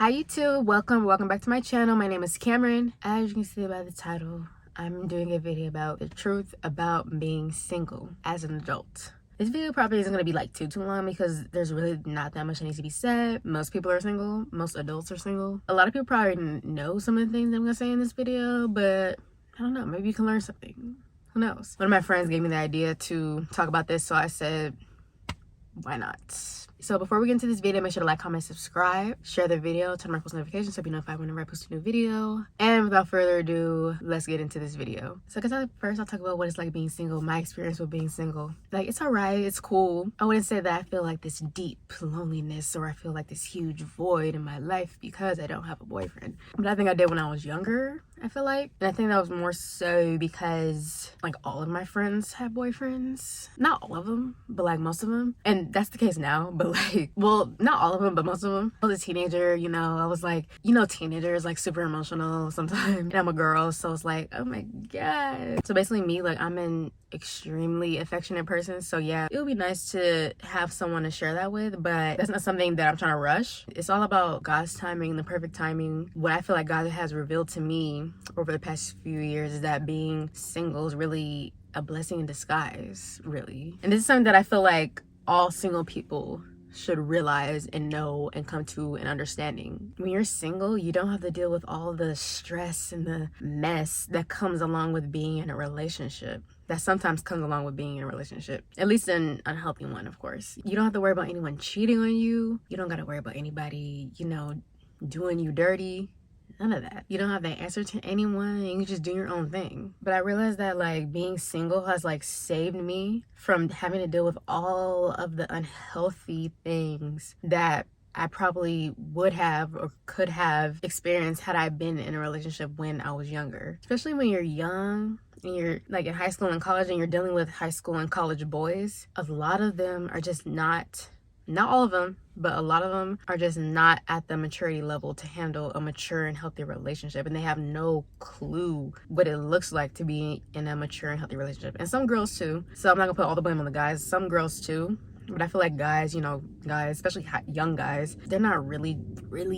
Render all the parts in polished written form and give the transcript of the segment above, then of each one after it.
Hi YouTube, welcome back to my channel. My name is Cameron. As you can see by the title, I'm doing a video about the truth about being single as an adult. This video probably isn't going to be like too long because there's really not that much that needs to be said. Most people are single, most adults are single. A lot of people probably know some of the things I'm going to say in this video, but I don't know, maybe you can learn something. Who knows? One of my friends gave me the idea to talk about this, so I said, why not? So before we get into this video, make sure to like, comment, subscribe, share the video, turn on my post notifications so you'll be notified whenever I post a new video. And without further ado, let's get into this video. So first I'll talk about what it's like being single, my experience with being single. Like, it's alright, it's cool. I wouldn't say that I feel like this deep loneliness or I feel like this huge void in my life because I don't have a boyfriend. But I think I did when I was younger, I feel like. And I think that was more so because like all of my friends had boyfriends. Not all of them, but like most of them. And that's the case now, but like, well, not all of them, but most of them. I was a teenager, you know, I was like, you know, teenagers like super emotional sometimes. And I'm a girl, so it's like, oh my god. So basically me, like, I'm an extremely affectionate person, so yeah, it would be nice to have someone to share that with, but that's not something that I'm trying to rush. It's all about God's timing, the perfect timing. What I feel like God has revealed to me over the past few years is that being single is really a blessing in disguise, really. And this is something that I feel like all single people should realize and know and come to an understanding. When you're single, you don't have to deal with all the stress and the mess that comes along with being in a relationship. That sometimes comes along with being in a relationship, at least an unhealthy one, of course. You don't have to worry about anyone cheating on you. You don't got to worry about anybody, you know, doing you dirty. None of that. You don't have to answer to anyone, and you just do your own thing. But I realized that like being single has like saved me from having to deal with all of the unhealthy things that I probably would have or could have experienced had I been in a relationship when I was younger. Especially when you're young and you're like in high school and college and you're dealing with high school and college boys. A lot of them are just not all of them, but a lot of them are just not at the maturity level to handle a mature and healthy relationship, and they have no clue what it looks like to be in a mature and healthy relationship. And some girls too, so I'm not gonna put all the blame on the guys, some girls too. But I feel like guys, you know, guys, especially young guys, they're not really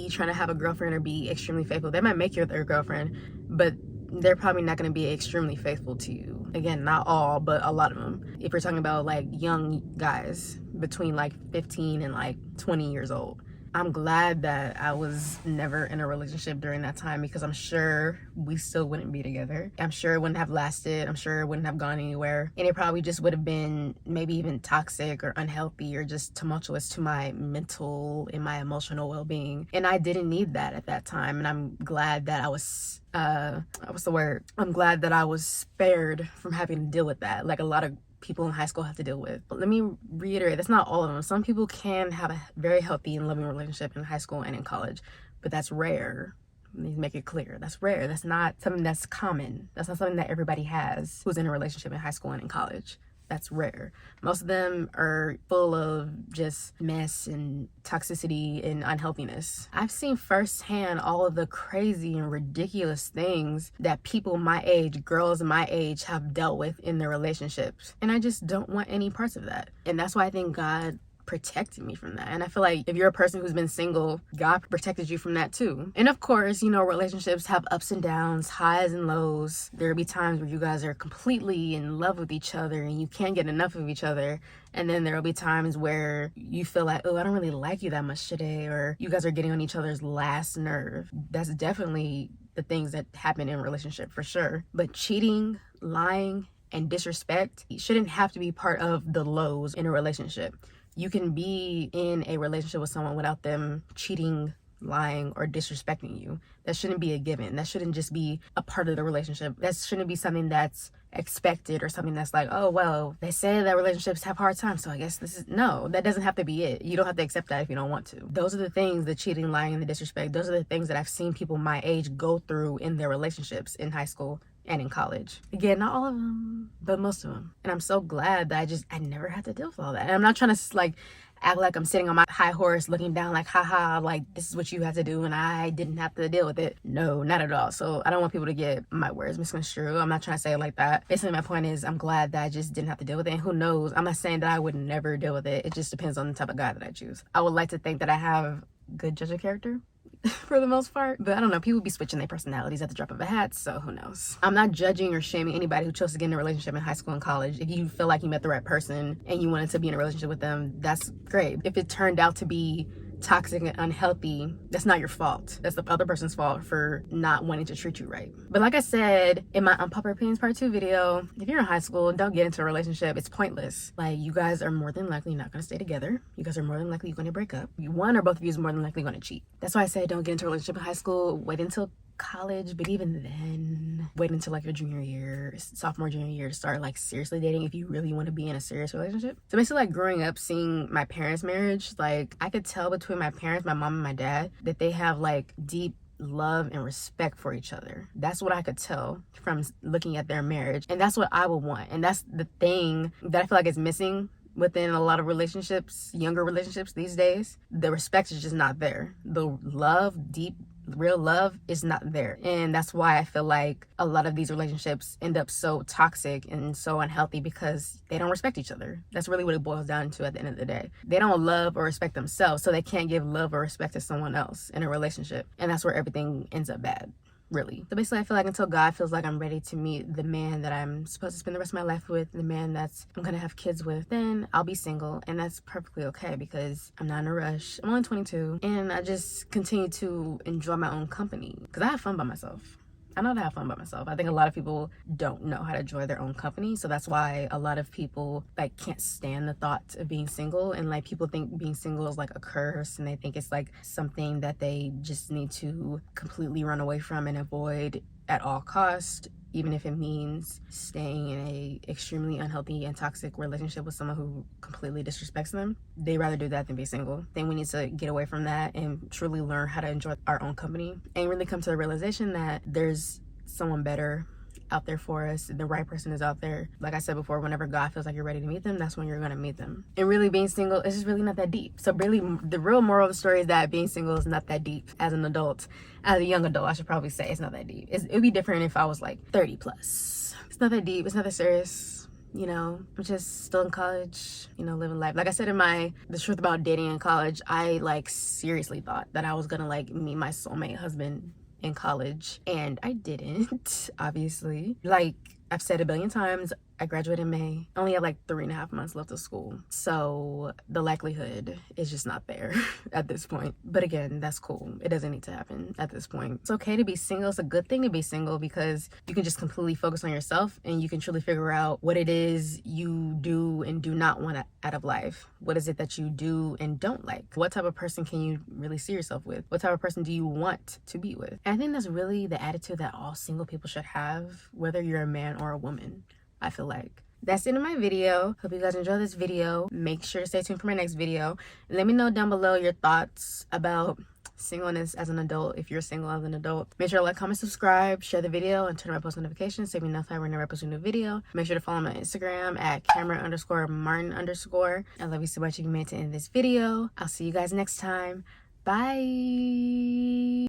trying to have a girlfriend or be extremely faithful. They might make you their girlfriend, but they're probably not going to be extremely faithful to you. Again, not all, but a lot of them. If you're talking about like young guys between like 15 and like 20 years old. I'm glad that I was never in a relationship during that time because I'm sure we still wouldn't be together. I'm sure it wouldn't have lasted. I'm sure it wouldn't have gone anywhere. And it probably just would have been maybe even toxic or unhealthy or just tumultuous to my mental and my emotional well-being. And I didn't need that at that time. And I'm glad that I was what's the word? I'm glad that I was spared from having to deal with that. Like a lot of people in high school have to deal with. But let me reiterate, that's not all of them. Some people can have a very healthy and loving relationship in high school and in college, but that's rare. Let me make it clear. That's rare. That's not something that's common. That's not something that everybody has who's in a relationship in high school and in college. That's rare. Most of them are full of just mess and toxicity and unhealthiness. I've seen firsthand all of the crazy and ridiculous things that people my age, girls my age, have dealt with in their relationships. And I just don't want any parts of that. And that's why I think God protected me from that. And I feel like if you're a person who's been single, God protected you from that too. And of course, you know, relationships have ups and downs, highs and lows. There'll be times where you guys are completely in love with each other and you can't get enough of each other. And then there'll be times where you feel like, oh, I don't really like you that much today, or you guys are getting on each other's last nerve. That's definitely the things that happen in a relationship for sure. But cheating, lying, and disrespect shouldn't have to be part of the lows in a relationship. You can be in a relationship with someone without them cheating, lying, or disrespecting you. That shouldn't be a given. That shouldn't just be a part of the relationship. That shouldn't be something that's expected or something that's like, oh, well, they say that relationships have hard times, so I guess this is... No, that doesn't have to be it. You don't have to accept that if you don't want to. Those are the things, the cheating, lying, and the disrespect, those are the things that I've seen people my age go through in their relationships in high school and in college. Again, not all of them, but most of them. And I'm so glad that I never had to deal with all that. And I'm not trying to like act like I'm sitting on my high horse looking down like, haha, like this is what you have to do and I didn't have to deal with it. No, not at all. So I don't want people to get my words misconstrued. I'm not trying to say it like that. Basically, my point is I'm glad that I just didn't have to deal with it. And who knows, I'm not saying that I would never deal with it. It just depends on the type of guy that I choose. I would like to think that I have good judge of character. for the most part. But I don't know, people be switching their personalities at the drop of a hat, so who knows. I'm not judging or shaming anybody who chose to get in a relationship in high school and college. If you feel like you met the right person and you wanted to be in a relationship with them, that's great. If it turned out to be toxic and unhealthy, that's not your fault. That's the other person's fault for not wanting to treat you right. But like I said in my unpopular opinions part 2 video, if you're in high school and don't get into a relationship, it's pointless. Like, you guys are more than likely not going to stay together. You guys are more than likely going to break up. One or both of you is more than likely going to cheat. That's why I say don't get into a relationship in high school. Wait until college, but even then, wait until like your junior year, sophomore, junior year to start like seriously dating if you really want to be in a serious relationship. So basically, like, growing up seeing my parents' marriage, like, I could tell between my parents, my mom and my dad, that they have like deep love and respect for each other. That's what I could tell from looking at their marriage, and that's what I would want. And that's the thing that I feel like is missing within a lot of relationships, younger relationships these days. The respect is just not there. The love, deep real love, is not there. And that's why I feel like a lot of these relationships end up so toxic and so unhealthy, because they don't respect each other. That's really what it boils down to at the end of the day. They don't love or respect themselves, so they can't give love or respect to someone else in a relationship, and that's where everything ends up bad, really. So basically, I feel like until God feels like I'm ready to meet the man that I'm supposed to spend the rest of my life with, the man that's I'm gonna have kids with, then I'll be single, and that's perfectly okay, because I'm not in a rush. I'm only 22, and I just continue to enjoy my own company, because I have fun by myself. I know how to have fun by myself. I think a lot of people don't know how to enjoy their own company, so that's why a lot of people like can't stand the thought of being single, and like people think being single is like a curse, and they think it's like something that they just need to completely run away from and avoid at all costs, even if it means staying in a extremely unhealthy and toxic relationship with someone who completely disrespects them. They'd rather do that than be single. I think we need to get away from that and truly learn how to enjoy our own company, and really come to the realization that there's someone better out there for us. The right person is out there. Like I said before, whenever God feels like you're ready to meet them, that's when you're gonna meet them. And really, being single is just really not that deep. So really, the real moral of the story is that being single is not that deep. As an adult, as a young adult, I should probably say, it's not that deep. It'd be different if I was like 30 plus. It's not that deep. It's not that serious. You know, I'm just still in college, you know, living life. Like I said in the truth about dating in college, I like seriously thought that I was gonna like meet my soulmate husband in college, and I didn't, obviously. Like I've said a billion times, I graduated in May. I only have like 3.5 months left of school, so the likelihood is just not there at this point. But again, that's cool. It doesn't need to happen at this point. It's okay to be single. It's a good thing to be single, because you can just completely focus on yourself, and you can truly figure out what it is you do and do not want out of life. What is it that you do and don't like? What type of person can you really see yourself with? What type of person do you want to be with? And I think that's really the attitude that all single people should have, whether you're a man or a woman. I feel like that's the end of my video. Hope you guys enjoy this video. Make sure to stay tuned for my next video. Let me know down below your thoughts about singleness as an adult. If you're single as an adult, make sure to like, comment, subscribe, share the video, and turn on my post notifications so you know if I whenever I post a new video. Make sure to follow my Instagram at Cameron_Martin_. I love you so much if you made it to the end of this video. I'll see you guys next time. Bye.